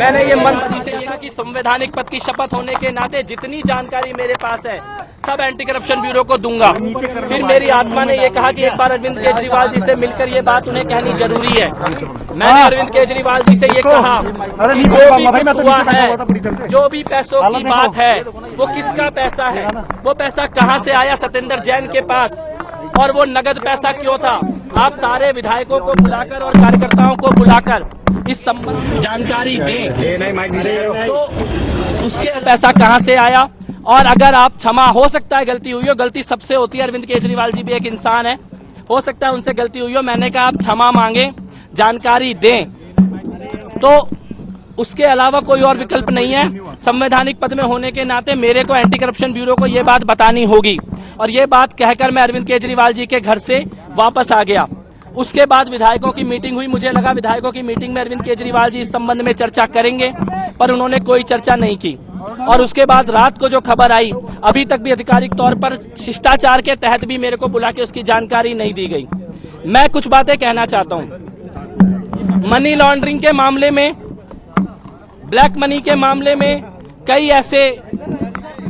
मैंने ये मंत्री से कहा कि संवैधानिक पद की शपथ होने के नाते जितनी जानकारी मेरे पास है सब एंटी करप्शन ब्यूरो को दूंगा। फिर मेरी आत्मा ने ये कहा कि एक बार अरविंद केजरीवाल जी से मिलकर ये बात उन्हें कहनी जरूरी है। मैंने अरविंद केजरीवाल जी से ये कहा कि जो भी कुछ हुआ है, जो भी पैसों की बात है, वो किसका पैसा है, वो पैसा कहाँ से आया सत्येंद्र जैन के पास, और वो नगद पैसा क्यों था। आप सारे विधायकों को बुलाकर और कार्यकर्ताओं को बुलाकर इस संबंध में जानकारी दें तो उसके पैसा कहाँ से आया। और अगर आप क्षमा, हो सकता है गलती हुई हो, गलती सबसे होती है, अरविंद केजरीवाल जी भी एक इंसान है, हो सकता है उनसे गलती हुई हो, मैंने कहा आप क्षमा मांगे, जानकारी दें, तो उसके अलावा कोई और विकल्प नहीं है। संवैधानिक पद में होने के नाते मेरे को एंटी करप्शन ब्यूरो को ये बात बतानी होगी। और ये बात कहकर मैं अरविंद केजरीवाल जी के घर से वापस आ गया। उसके बाद विधायकों की मीटिंग हुई, मुझे लगा विधायकों की मीटिंग में अरविंद केजरीवाल जी इस संबंध में चर्चा करेंगे, पर उन्होंने कोई चर्चा नहीं की। और उसके बाद रात को जो खबर आई, अभी तक भी आधिकारिक तौर पर शिष्टाचार के तहत भी मेरे को बुला के उसकी जानकारी नहीं दी गई। मैं कुछ बातें कहना चाहता हूं। मनी लॉन्ड्रिंग के मामले में, ब्लैक मनी के मामले में कई ऐसे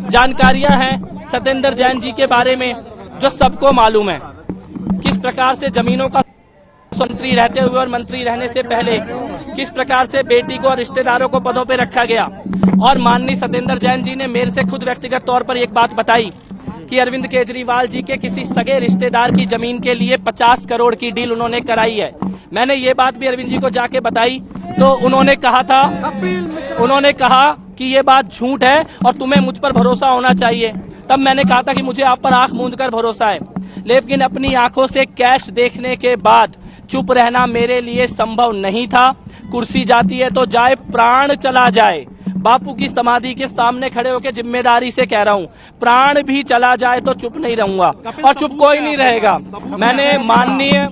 जानकारियां हैं सत्येंद्र जैन जी के बारे में जो सबको मालूम है। किस प्रकार से जमीनों का मंत्री रहते हुए और मंत्री रहने से पहले किस प्रकार से बेटी को और रिश्तेदारों को पदों पर रखा गया। और माननीय सत्येंद्र जैन जी ने मेरे से खुद व्यक्तिगत तौर पर एक बात बताई कि अरविंद केजरीवाल जी के किसी सगे रिश्तेदार की जमीन के लिए 50 करोड़ की डील उन्होंने कराई है। मैंने ये बात भी अरविंद जी को जाके बताई तो उन्होंने कहा कि ये बात झूठ है और तुम्हें मुझ पर भरोसा होना चाहिए। तब मैंने कहा था कि मुझे आप पर आंख मूंद कर भरोसा है, लेकिन अपनी आंखों से कैश देखने के बाद चुप रहना मेरे लिए संभव नहीं था। कुर्सी जाती है तो जाए, प्राण चला जाए, बापू की समाधि के सामने खड़े होकर जिम्मेदारी से कह रहा हूं, प्राण भी चला जाए तो चुप नहीं रहूंगा और चुप कोई नहीं रहेगा। मैंने माननीय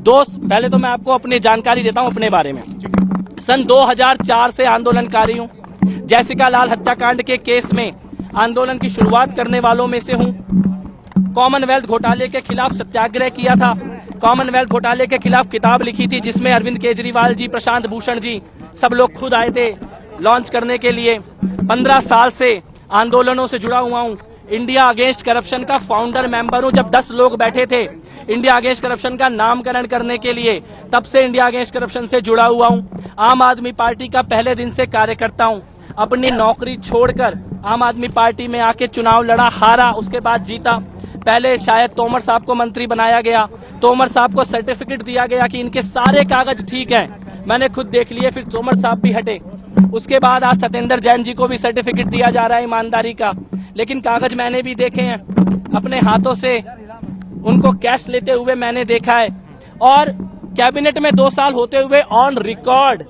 दोस्त, पहले तो मैं आपको अपनी जानकारी देता हूं अपने बारे में। सन 2004 से आंदोलनकारी हूं। जैसिका लाल हत्याकांड के केस में आंदोलन की शुरुआत करने वालों में से हूं। कॉमनवेल्थ घोटाले के खिलाफ सत्याग्रह किया था। कॉमनवेल्थ घोटाले के खिलाफ किताब लिखी थी जिसमें अरविंद केजरीवाल जी, प्रशांत भूषण जी, सब लोग खुद आए थे लॉन्च करने के लिए। 15 साल से आंदोलनों से जुड़ा हुआ हूं। इंडिया अगेंस्ट करप्शन का फाउंडर मेंबर हूं। जब 10 लोग बैठे थे इंडिया अगेंस्ट करप्शन का नामकरण करने के लिए, तब से इंडिया अगेंस्ट करप्शन से जुड़ा हुआ हूं। आम आदमी पार्टी का पहले दिन से कार्यकर्ता हूं। अपनी नौकरी छोड़कर आम आदमी पार्टी में आके चुनाव लड़ा, हारा, उसके बाद जीता। पहले शायद तोमर साहब को मंत्री बनाया गया, तोमर साहब को सर्टिफिकेट दिया गया कि इनके सारे कागज ठीक हैं। मैंने खुद देख लिए, फिर तोमर साहब भी हटे। उसके बाद आज सत्येंद्र जैन जी को भी सर्टिफिकेट दिया जा रहा है ईमानदारी का, लेकिन कागज मैंने भी देखे हैं, अपने हाथों से उनको कैश लेते हुए मैंने देखा है। और कैबिनेट में 2 साल होते हुए ऑन रिकॉर्ड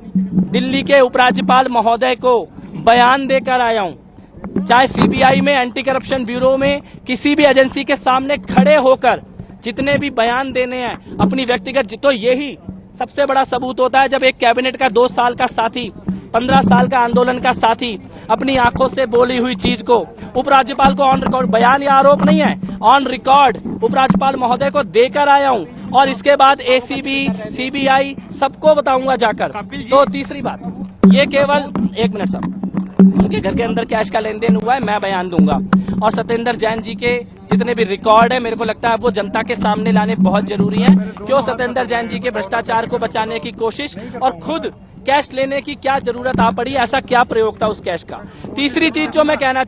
दिल्ली के उपराज्यपाल महोदय को बयान देकर आया हूं। चाहे सीबीआई में, एंटी करप्शन ब्यूरो में, किसी भी एजेंसी के सामने खड़े होकर जितने भी बयान देने हैं अपनी व्यक्तिगत, तो यही सबसे बड़ा सबूत होता है जब एक कैबिनेट का 2 साल का साथी, 15 साल का आंदोलन का साथी अपनी आंखों से बोली हुई चीज को उपराज्यपाल को ऑन रिकॉर्ड, बयान या आरोप नहीं है, ऑन रिकॉर्ड उपराज्यपाल महोदय को देकर आया हूं। और इसके बाद एसीबी, सीबीआई सबको बताऊंगा जाकर। तो तीसरी बात, ये केवल 1 मिनट साहब, उनके घर के अंदर कैश का लेन देन हुआ है, मैं बयान दूंगा। और सत्येंद्र जैन जी के जितने भी रिकॉर्ड है, मेरे को लगता है वो जनता के सामने लाने बहुत जरूरी है। क्यों सत्येंद्र जैन जी के भ्रष्टाचार को बचाने की कोशिश और खुद कैश लेने की क्या जरूरत आ पड़ी, ऐसा क्या प्रयोग था उस कैश का। तीसरी चीज जो मैं कहना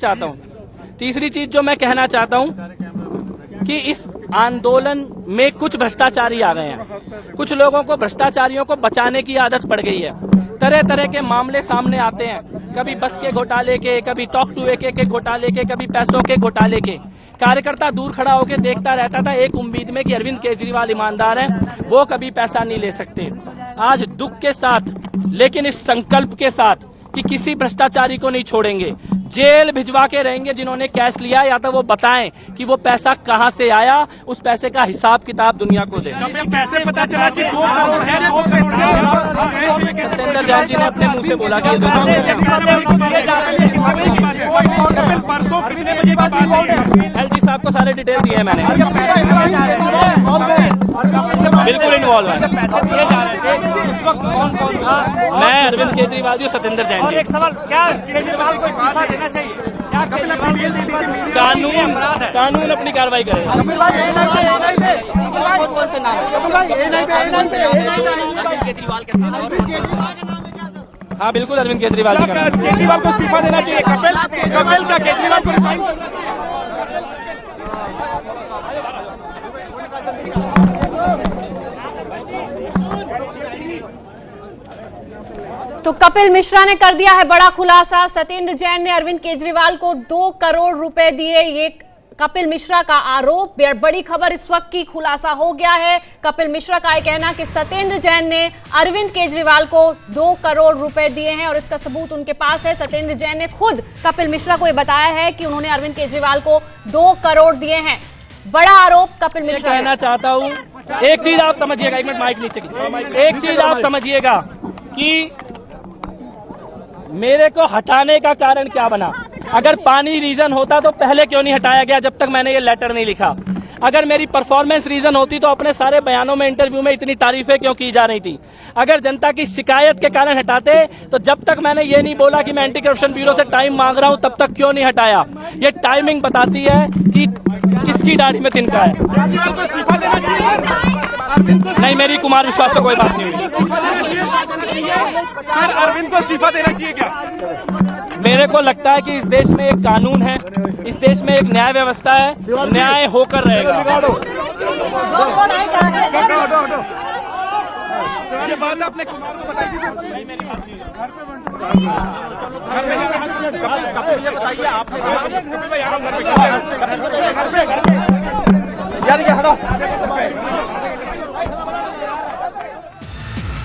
चाहता हूं कि इस आंदोलन में कुछ भ्रष्टाचारी आ गए हैं। कुछ लोगों को भ्रष्टाचारियों को बचाने की आदत पड़ गई है। तरह तरह के मामले सामने आते हैं, कभी बस के घोटाले के, कभी टॉक टू ए के घोटाले के, कभी पैसों के घोटाले के। कार्यकर्ता दूर खड़ा होकर देखता रहता था एक उम्मीद में कि अरविंद केजरीवाल ईमानदार हैं, वो कभी पैसा नहीं ले सकते। आज दुख के साथ, लेकिन इस संकल्प के साथ कि किसी भ्रष्टाचारी को नहीं छोड़ेंगे, जेल भिजवा के रहेंगे जिन्होंने कैश लिया, या तो वो बताएं कि वो पैसा कहां से आया, उस पैसे का हिसाब किताब दुनिया को दे। पैसे पता चला कि 2 करोड़ है, 2 करोड़ है। सत्येंद्र जैन जी ने अपने मुंह से बोला कि परसों कितने बजे की बात है? एलजी साहब को सारे डिटेल दिए हैं मैंने। बिल्कुल इन्वॉल्व है। पैसे दिए जा रहे थे उस वक्त कौन कौन था? मैं, अरविंद केजरीवाल जी, सत्येंद्र जैन और जी। एक सवाल, क्या केजरीवाल को इस्तीफा देना चाहिए? क्या केजरीवाल को इस्तीफा देना चाहिए? कानून अपनी कार्रवाई करेगा। कौन से नाम है केजरीवाल के साथ? हाँ बिल्कुल, अरविंद केजरीवाल जी का केजरीवाल को इस्तीफा देना चाहिए। कपिल का केजरीवाल को रिजाइन। तो कपिल मिश्रा ने कर दिया है बड़ा खुलासा। सत्येंद्र जैन ने अरविंद केजरीवाल को 2 करोड़ रुपए दिए, ये कपिल मिश्रा का आरोप। बड़ी खबर इस वक्त की खुलासा हो गया है। कपिल मिश्रा का कहना कि सत्येंद्र जैन ने अरविंद केजरीवाल को 2 करोड़ रुपए दिए हैं और इसका सबूत उनके पास है। सत्येंद्र जैन ने खुद कपिल मिश्रा को यह बताया है कि उन्होंने अरविंद केजरीवाल को 2 करोड़ दिए हैं। बड़ा आरोप कपिल मिश्रा। कहना चाहता हूँ, एक चीज आप समझिएगा, एक मिनट माइक नीचे की, एक चीज आप समझिएगा कि मेरे को हटाने का कारण क्या बना। अगर पानी रीजन होता तो पहले क्यों नहीं हटाया गया जब तक मैंने ये लेटर नहीं लिखा। अगर मेरी परफॉर्मेंस रीजन होती तो अपने सारे बयानों में, इंटरव्यू में इतनी तारीफें क्यों की जा रही थी। अगर जनता की शिकायत के कारण हटाते तो जब तक मैंने ये नहीं बोला कि मैं एंटी करप्शन ब्यूरो से टाइम मांग रहा हूं तब तक क्यों नहीं हटाया। ये टाइमिंग बताती है कि किसकी दाढ़ी में तिनका है। नहीं, मेरी कुमार विश्वास पे कोई बात नहीं हुई। सर, अरविंद को इस्तीफा देना चाहिए क्या? मेरे को लगता है कि इस देश में एक कानून है, इस देश में एक न्याय व्यवस्था है, न्याय होकर रहेगा। ये बात आपने कुमार को बताई थी सर? बताइए आपने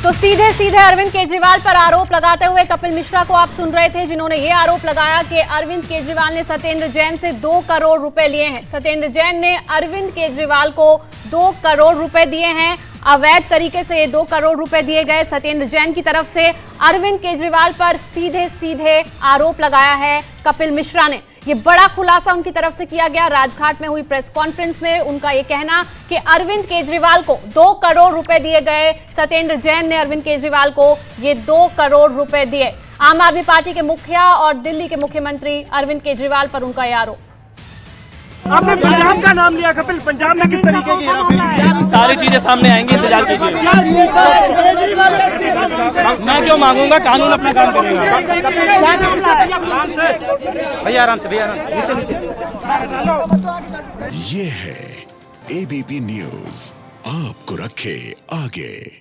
तो सीधे सीधे अरविंद केजरीवाल पर आरोप लगाते हुए कपिल मिश्रा को आप सुन रहे थे, जिन्होंने ये आरोप लगाया कि अरविंद केजरीवाल ने सत्येंद्र जैन से 2 करोड़ रुपए लिए हैं। सत्येंद्र जैन ने अरविंद केजरीवाल को 2 करोड़ रुपए दिए हैं। अवैध तरीके से ये 2 करोड़ रुपए दिए गए। सत्येंद्र जैन की तरफ से अरविंद केजरीवाल पर सीधे सीधे आरोप लगाया है कपिल मिश्रा ने। ये बड़ा खुलासा उनकी तरफ से किया गया। राजघाट में हुई प्रेस कॉन्फ्रेंस में उनका ये कहना कि अरविंद केजरीवाल को 2 करोड़ रुपए दिए गए। सत्येंद्र जैन ने अरविंद केजरीवाल को ये 2 करोड़ रुपए दिए। आम आदमी पार्टी के मुखिया और दिल्ली के मुख्यमंत्री अरविंद केजरीवाल पर उनका यह आरोप। आपने पंजाब का नाम लिया कपिल, पंजाब में किस तरीके की हेराफेरी? सारी चीजें सामने आएंगी, इंतजार कीजिए। मैं क्यों मांगूंगा, कानून अपना काम करेगा। भैया आराम से, भैया ये है एबीपी न्यूज़, आपको रखे आगे।